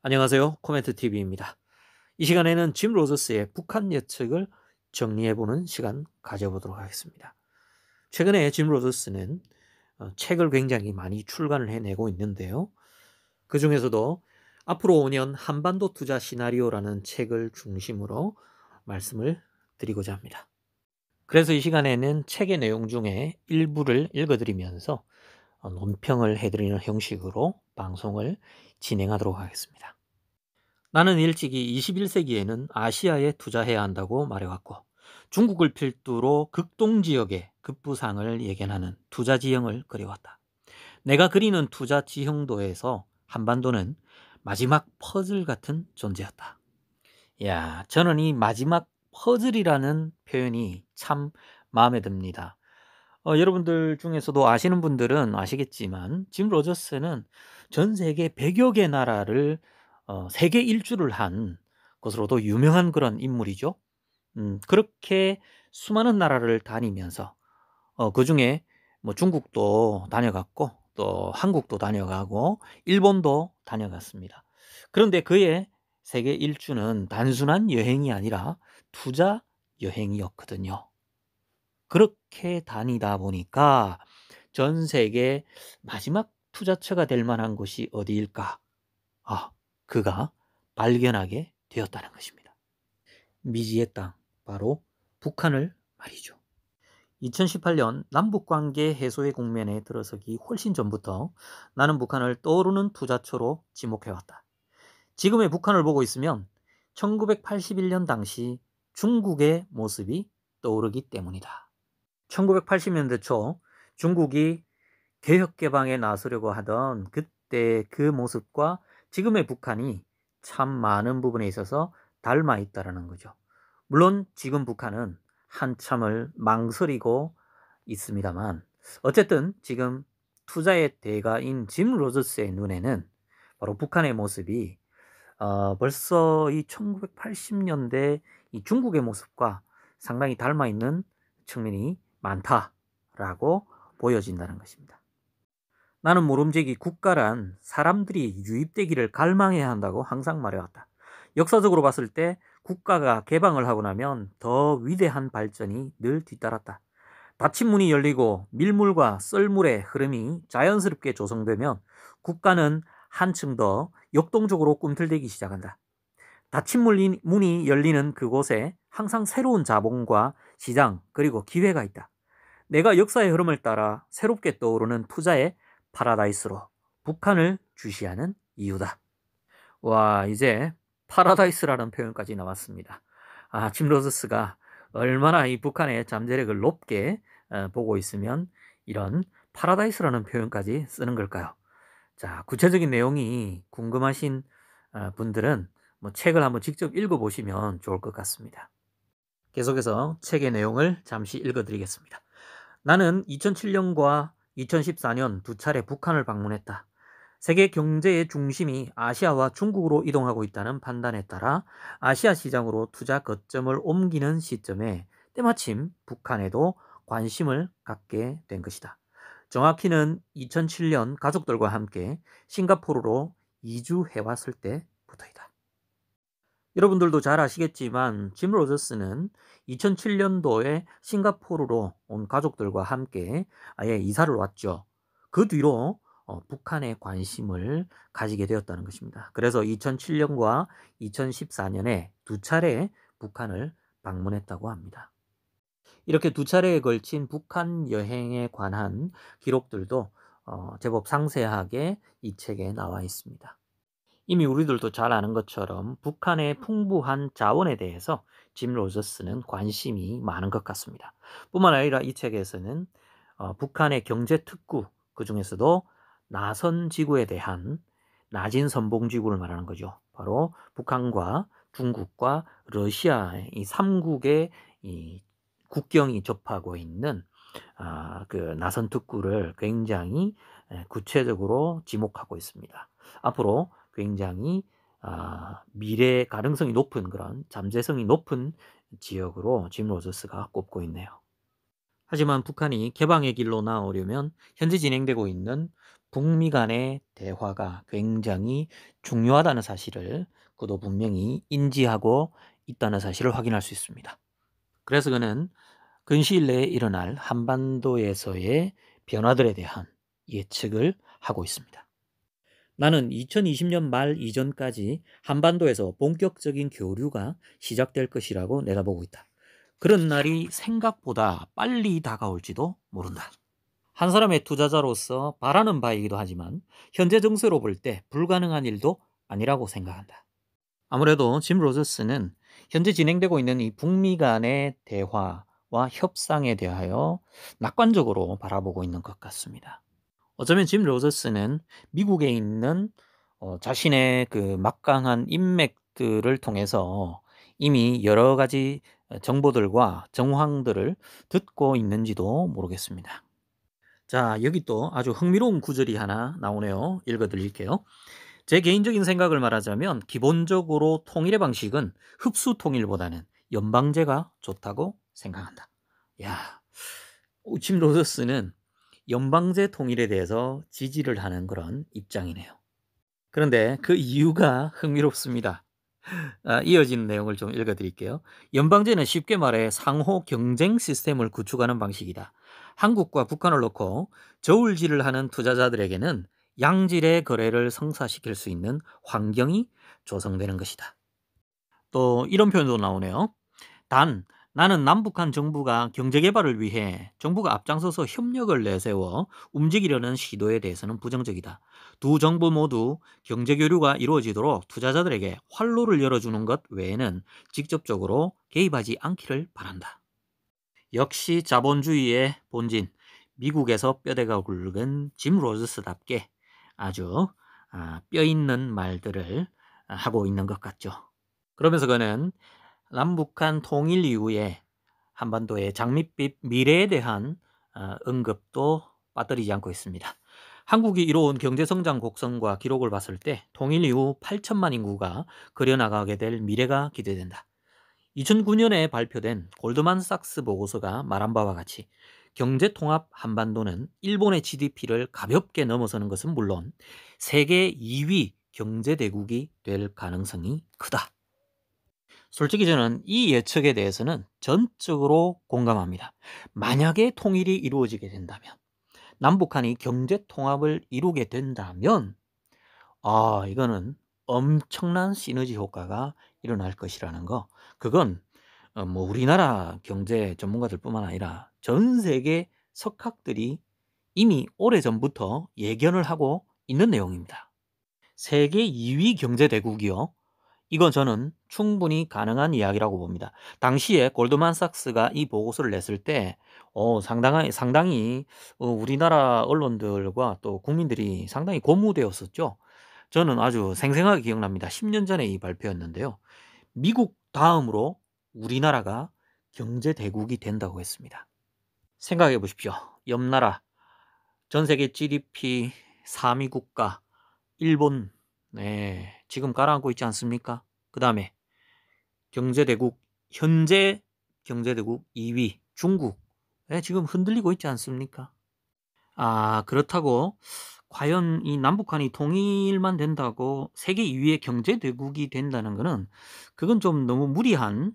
안녕하세요. 코멘트TV입니다. 이 시간에는 짐 로저스의 북한 예측을 정리해보는 시간 가져보도록 하겠습니다. 최근에 짐 로저스는 책을 굉장히 많이 출간을 해내고 있는데요. 그 중에서도 앞으로 5년 한반도 투자 시나리오라는 책을 중심으로 말씀을 드리고자 합니다. 그래서 이 시간에는 책의 내용 중에 일부를 읽어드리면서 논평을 해드리는 형식으로 방송을 진행하도록 하겠습니다. 나는 일찍이 21세기에는 아시아에 투자해야 한다고 말해왔고, 중국을 필두로 극동 지역의 급부상을 예견하는 투자 지형을 그려왔다. 내가 그리는 투자 지형도에서 한반도는 마지막 퍼즐 같은 존재였다. 야, 저는 이 마지막 퍼즐이라는 표현이 참 마음에 듭니다. 여러분들 중에서도 아시는 분들은 아시겠지만 짐 로저스는 전 세계 100여 개 나라를 세계 일주를 한 것으로도 유명한 그런 인물이죠. 그렇게 수많은 나라를 다니면서 그중에 뭐 중국도 다녀갔고 또 한국도 다녀가고 일본도 다녀갔습니다. 그런데 그의 세계 일주는 단순한 여행이 아니라 투자 여행이었거든요. 그렇게 다니다 보니까 전 세계 마지막 투자처가 될 만한 곳이 어디일까? 그가 발견하게 되었다는 것입니다. 미지의 땅, 바로 북한을 말이죠. 2018년 남북관계 해소의 국면에 들어서기 훨씬 전부터 나는 북한을 떠오르는 투자처로 지목해왔다. 지금의 북한을 보고 있으면 1981년 당시 중국의 모습이 떠오르기 때문이다. 1980년대 초 중국이 개혁개방에 나서려고 하던 그때 그 모습과 지금의 북한이 참 많은 부분에 있어서 닮아 있다는 거죠. 물론 지금 북한은 한참을 망설이고 있습니다만 어쨌든 지금 투자의 대가인 짐 로저스의 눈에는 바로 북한의 모습이 벌써 이 1980년대 이 중국의 모습과 상당히 닮아 있는 측면이 많다라고 보여진다는 것입니다. 나는 모름지기 국가란 사람들이 유입되기를 갈망해야 한다고 항상 말해왔다. 역사적으로 봤을 때 국가가 개방을 하고 나면 더 위대한 발전이 늘 뒤따랐다. 닫힌 문이 열리고 밀물과 썰물의 흐름이 자연스럽게 조성되면 국가는 한층 더 역동적으로 꿈틀대기 시작한다. 닫힌 문이 열리는 그곳에 항상 새로운 자본과 시장 그리고 기회가 있다. 내가 역사의 흐름을 따라 새롭게 떠오르는 투자의 파라다이스로 북한을 주시하는 이유다. 와, 이제 파라다이스라는 표현까지 나왔습니다. 짐 로저스가 얼마나 이 북한의 잠재력을 높게 보고 있으면 이런 파라다이스라는 표현까지 쓰는 걸까요? 자, 구체적인 내용이 궁금하신 분들은 뭐 책을 한번 직접 읽어보시면 좋을 것 같습니다. 계속해서 책의 내용을 잠시 읽어드리겠습니다. 나는 2007년과 2014년 두 차례 북한을 방문했다. 세계 경제의 중심이 아시아와 중국으로 이동하고 있다는 판단에 따라 아시아 시장으로 투자 거점을 옮기는 시점에 때마침 북한에도 관심을 갖게 된 것이다. 정확히는 2007년 가족들과 함께 싱가포르로 이주해왔을 때부터이다. 여러분들도 잘 아시겠지만 짐 로저스는 2007년도에 싱가포르로 온 가족들과 함께 아예 이사를 왔죠. 그 뒤로 북한에 관심을 가지게 되었다는 것입니다. 그래서 2007년과 2014년에 두 차례 북한을 방문했다고 합니다. 이렇게 두 차례에 걸친 북한 여행에 관한 기록들도 제법 상세하게 이 책에 나와 있습니다. 이미 우리들도 잘 아는 것처럼 북한의 풍부한 자원에 대해서 짐 로저스는 관심이 많은 것 같습니다. 뿐만 아니라 이 책에서는 북한의 경제 특구, 그 중에서도 나선 지구에 대한 나진 선봉 지구를 말하는 거죠. 바로 북한과 중국과 러시아 이 3국의 이 국경이 접하고 있는 그 나선 특구를 굉장히 구체적으로 지목하고 있습니다. 앞으로 굉장히 미래 가능성이 높은 그런 잠재성이 높은 지역으로 짐 로저스가 꼽고 있네요. 하지만 북한이 개방의 길로 나아오려면 현재 진행되고 있는 북미 간의 대화가 굉장히 중요하다는 사실을 그도 분명히 인지하고 있다는 사실을 확인할 수 있습니다. 그래서 그는 근시일 내에 일어날 한반도에서의 변화들에 대한 예측을 하고 있습니다. 나는 2020년 말 이전까지 한반도에서 본격적인 교류가 시작될 것이라고 내다보고 있다. 그런 날이 생각보다 빨리 다가올지도 모른다. 한 사람의 투자자로서 바라는 바이기도 하지만 현재 정세로 볼 때 불가능한 일도 아니라고 생각한다. 아무래도 짐 로저스는 현재 진행되고 있는 이 북미 간의 대화와 협상에 대하여 낙관적으로 바라보고 있는 것 같습니다. 어쩌면 짐 로저스는 미국에 있는 자신의 그 막강한 인맥들을 통해서 이미 여러 가지 정보들과 정황들을 듣고 있는지도 모르겠습니다. 자, 여기 또 아주 흥미로운 구절이 하나 나오네요. 읽어 드릴게요. 제 개인적인 생각을 말하자면 기본적으로 통일의 방식은 흡수 통일보다는 연방제가 좋다고 생각한다. 야, 짐 로저스는 연방제 통일에 대해서 지지를 하는 그런 입장이네요. 그런데 그 이유가 흥미롭습니다. 이어진 내용을 좀 읽어드릴게요. 연방제는 쉽게 말해 상호 경쟁 시스템을 구축하는 방식이다. 한국과 북한을 놓고 저울질을 하는 투자자들에게는 양질의 거래를 성사시킬 수 있는 환경이 조성되는 것이다. 또 이런 표현도 나오네요. 단, 나는 남북한 정부가 경제개발을 위해 정부가 앞장서서 협력을 내세워 움직이려는 시도에 대해서는 부정적이다. 두 정부 모두 경제교류가 이루어지도록 투자자들에게 활로를 열어주는 것 외에는 직접적으로 개입하지 않기를 바란다. 역시 자본주의의 본진, 미국에서 뼈대가 굵은 짐 로저스답게 아주 뼈있는 말들을 하고 있는 것 같죠. 그러면서 그는 남북한 통일 이후에 한반도의 장밋빛 미래에 대한 언급도 빠뜨리지 않고 있습니다. 한국이 이뤄온 경제성장 곡선과 기록을 봤을 때 통일 이후 8천만 인구가 그려나가게 될 미래가 기대된다. 2009년에 발표된 골드만삭스 보고서가 말한 바와 같이 경제통합 한반도는 일본의 GDP를 가볍게 넘어서는 것은 물론 세계 2위 경제대국이 될 가능성이 크다. 솔직히 저는 이 예측에 대해서는 전적으로 공감합니다. 만약에 통일이 이루어지게 된다면, 남북한이 경제 통합을 이루게 된다면, 이거는 엄청난 시너지 효과가 일어날 것이라는 거. 그건 뭐 우리나라 경제 전문가들뿐만 아니라 전 세계 석학들이 이미 오래전부터 예견을 하고 있는 내용입니다. 세계 2위 경제대국이요. 이건 저는 충분히 가능한 이야기라고 봅니다. 당시에 골드만삭스가 이 보고서를 냈을 때 상당히 우리나라 언론들과 또 국민들이 상당히 고무되었었죠. 저는 아주 생생하게 기억납니다. 10년 전에 이 발표였는데요. 미국 다음으로 우리나라가 경제 대국이 된다고 했습니다. 생각해 보십시오. 옆나라 전 세계 GDP 3위 국가 일본, 네, 지금 가라앉고 있지 않습니까? 그 다음에 경제대국, 현재 경제대국 2위 중국, 네, 지금 흔들리고 있지 않습니까? 그렇다고 과연 이 남북한이 통일만 된다고 세계 2위의 경제대국이 된다는 것은 그건 좀 너무 무리한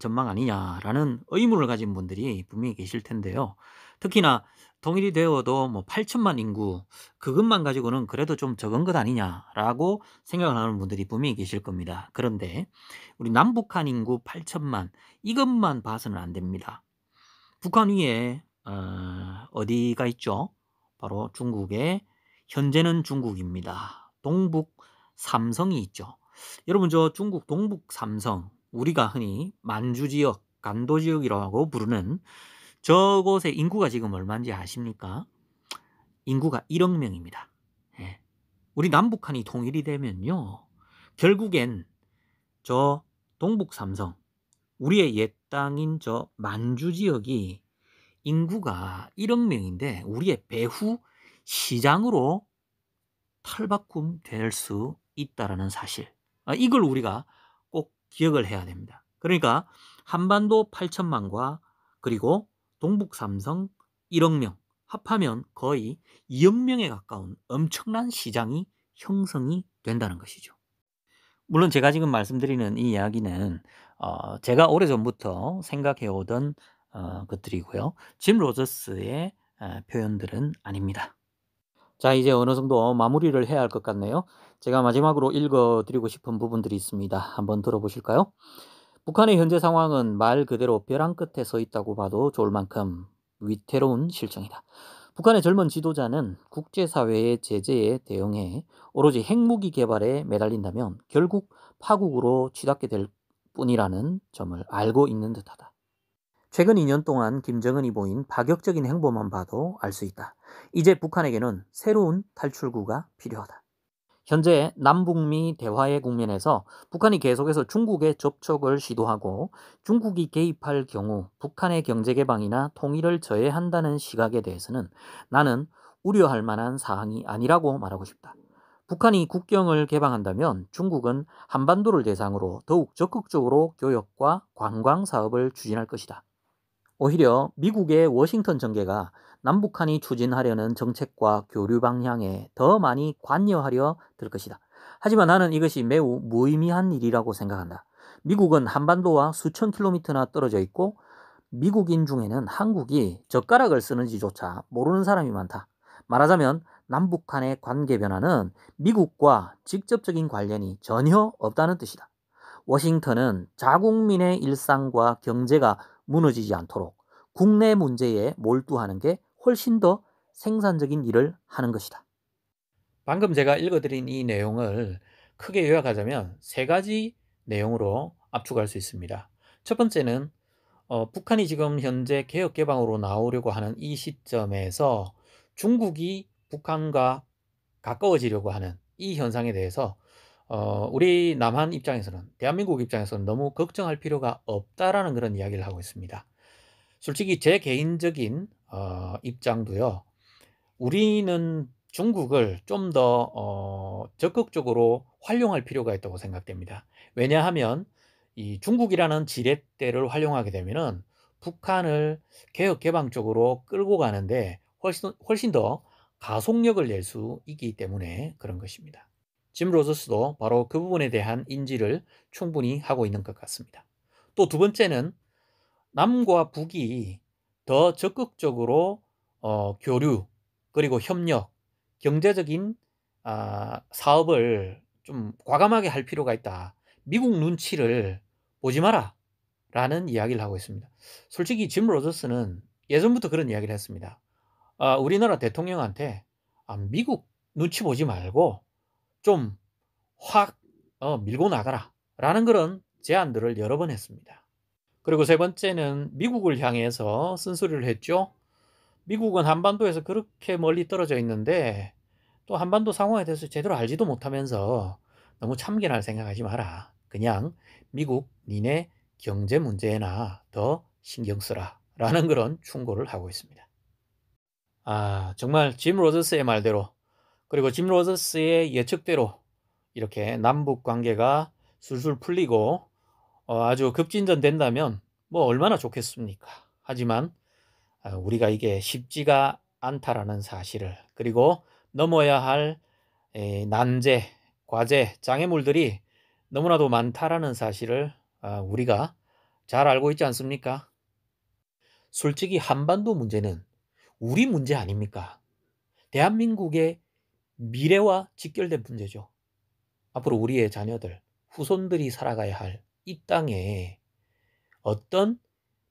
전망 아니냐라는 의문을 가진 분들이 분명히 계실 텐데요. 특히나 통일이 되어도 뭐 8천만 인구 그것만 가지고는 그래도 좀 적은 것 아니냐라고 생각을 하는 분들이 분명히 계실 겁니다. 그런데 우리 남북한 인구 8천만 이것만 봐서는 안 됩니다. 북한 위에 어디가 있죠? 바로 중국의 현재는 중국입니다. 동북 삼성이 있죠. 여러분 저 중국 동북 삼성 우리가 흔히 만주 지역, 간도 지역이라고 부르는 저곳의 인구가 지금 얼마인지 아십니까? 인구가 1억 명입니다. 예. 우리 남북한이 통일이 되면요. 결국엔 저 동북 삼성 우리의 옛 땅인 저 만주 지역이 인구가 1억 명인데 우리의 배후 시장으로 탈바꿈 될 수 있다라는 사실. 이걸 우리가 꼭 기억을 해야 됩니다. 그러니까 한반도 8천만과 그리고 동북 삼성 1억 명 합하면 거의 2억 명에 가까운 엄청난 시장이 형성이 된다는 것이죠. 물론 제가 지금 말씀드리는 이 이야기는 제가 오래전부터 생각해 오던 것들이고요. 짐 로저스의 표현들은 아닙니다. 자, 이제 어느 정도 마무리를 해야 할 것 같네요. 제가 마지막으로 읽어 드리고 싶은 부분들이 있습니다. 한번 들어보실까요? 북한의 현재 상황은 말 그대로 벼랑 끝에 서 있다고 봐도 좋을 만큼 위태로운 실정이다. 북한의 젊은 지도자는 국제사회의 제재에 대응해 오로지 핵무기 개발에 매달린다면 결국 파국으로 치닫게 될 뿐이라는 점을 알고 있는 듯하다. 최근 2년 동안 김정은이 보인 파격적인 행보만 봐도 알 수 있다. 이제 북한에게는 새로운 탈출구가 필요하다. 현재 남북미 대화의 국면에서 북한이 계속해서 중국의 접촉을 시도하고 중국이 개입할 경우 북한의 경제 개방이나 통일을 저해한다는 시각에 대해서는 나는 우려할 만한 사항이 아니라고 말하고 싶다. 북한이 국경을 개방한다면 중국은 한반도를 대상으로 더욱 적극적으로 교역과 관광 사업을 추진할 것이다. 오히려 미국의 워싱턴 정계가 남북한이 추진하려는 정책과 교류 방향에 더 많이 관여하려 들 것이다. 하지만 나는 이것이 매우 무의미한 일이라고 생각한다. 미국은 한반도와 수천 킬로미터나 떨어져 있고 미국인 중에는 한국이 젓가락을 쓰는지조차 모르는 사람이 많다. 말하자면 남북한의 관계 변화는 미국과 직접적인 관련이 전혀 없다는 뜻이다. 워싱턴은 자국민의 일상과 경제가 무너지지 않도록 국내 문제에 몰두하는 게 훨씬 더 생산적인 일을 하는 것이다. 방금 제가 읽어드린 이 내용을 크게 요약하자면 세 가지 내용으로 압축할 수 있습니다. 첫 번째는 북한이 지금 현재 개혁 개방으로 나오려고 하는 이 시점에서 중국이 북한과 가까워지려고 하는 이 현상에 대해서 우리 남한 입장에서는, 대한민국 입장에서는 너무 걱정할 필요가 없다라는 그런 이야기를 하고 있습니다. 솔직히 제 개인적인 입장도요. 우리는 중국을 좀 더 적극적으로 활용할 필요가 있다고 생각됩니다. 왜냐하면 이 중국이라는 지렛대를 활용하게 되면은 북한을 개혁 개방 쪽으로 끌고 가는데 훨씬 더 가속력을 낼 수 있기 때문에 그런 것입니다. 짐 로저스도 바로 그 부분에 대한 인지를 충분히 하고 있는 것 같습니다. 또 두 번째는 남과 북이 더 적극적으로 교류 그리고 협력, 경제적인 사업을 좀 과감하게 할 필요가 있다. 미국 눈치를 보지 마라 라는 이야기를 하고 있습니다. 솔직히 짐 로저스는 예전부터 그런 이야기를 했습니다. 우리나라 대통령한테 미국 눈치 보지 말고 좀 확 밀고 나가라 라는 그런 제안들을 여러 번 했습니다. 그리고 세 번째는 미국을 향해서 쓴소리를 했죠. 미국은 한반도에서 그렇게 멀리 떨어져 있는데 또 한반도 상황에 대해서 제대로 알지도 못하면서 너무 참견할 생각하지 마라. 그냥 미국 니네 경제 문제나 더 신경 쓰라 라는 그런 충고를 하고 있습니다. 정말 짐 로저스의 말대로, 그리고 짐 로저스의 예측대로 이렇게 남북 관계가 술술 풀리고 아주 급진전된다면 뭐 얼마나 좋겠습니까? 하지만 우리가 이게 쉽지가 않다라는 사실을, 그리고 넘어야 할 난제, 과제, 장애물들이 너무나도 많다라는 사실을 우리가 잘 알고 있지 않습니까? 솔직히 한반도 문제는 우리 문제 아닙니까? 대한민국의 미래와 직결된 문제죠. 앞으로 우리의 자녀들, 후손들이 살아가야 할 이 땅에 어떤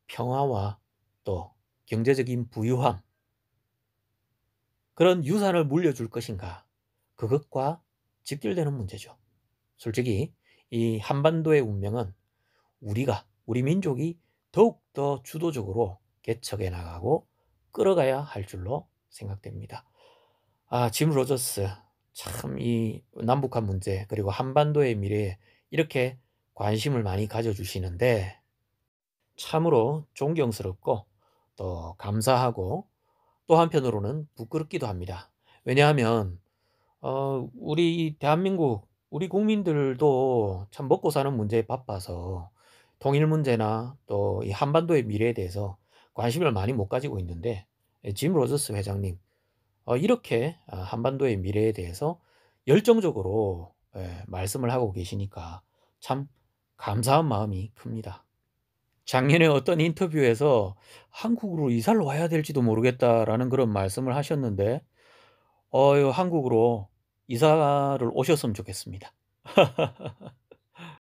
평화와 또 경제적인 부유함, 그런 유산을 물려줄 것인가, 그것과 직결되는 문제죠. 솔직히 이 한반도의 운명은 우리 민족이 더욱더 주도적으로 개척해 나가고 끌어가야 할 줄로 생각됩니다. 짐 로저스, 참 이 남북한 문제 그리고 한반도의 미래에 이렇게 관심을 많이 가져주시는데 참으로 존경스럽고 또 감사하고 또 한편으로는 부끄럽기도 합니다. 왜냐하면 우리 대한민국, 우리 국민들도 참 먹고 사는 문제에 바빠서 통일 문제나 또 이 한반도의 미래에 대해서 관심을 많이 못 가지고 있는데 짐 로저스 회장님, 이렇게 한반도의 미래에 대해서 열정적으로 말씀을 하고 계시니까 참 감사한 마음이 큽니다. 작년에 어떤 인터뷰에서 "한국으로 이사를 와야 될지도 모르겠다."라는 그런 말씀을 하셨는데 한국으로 이사를 오셨으면 좋겠습니다.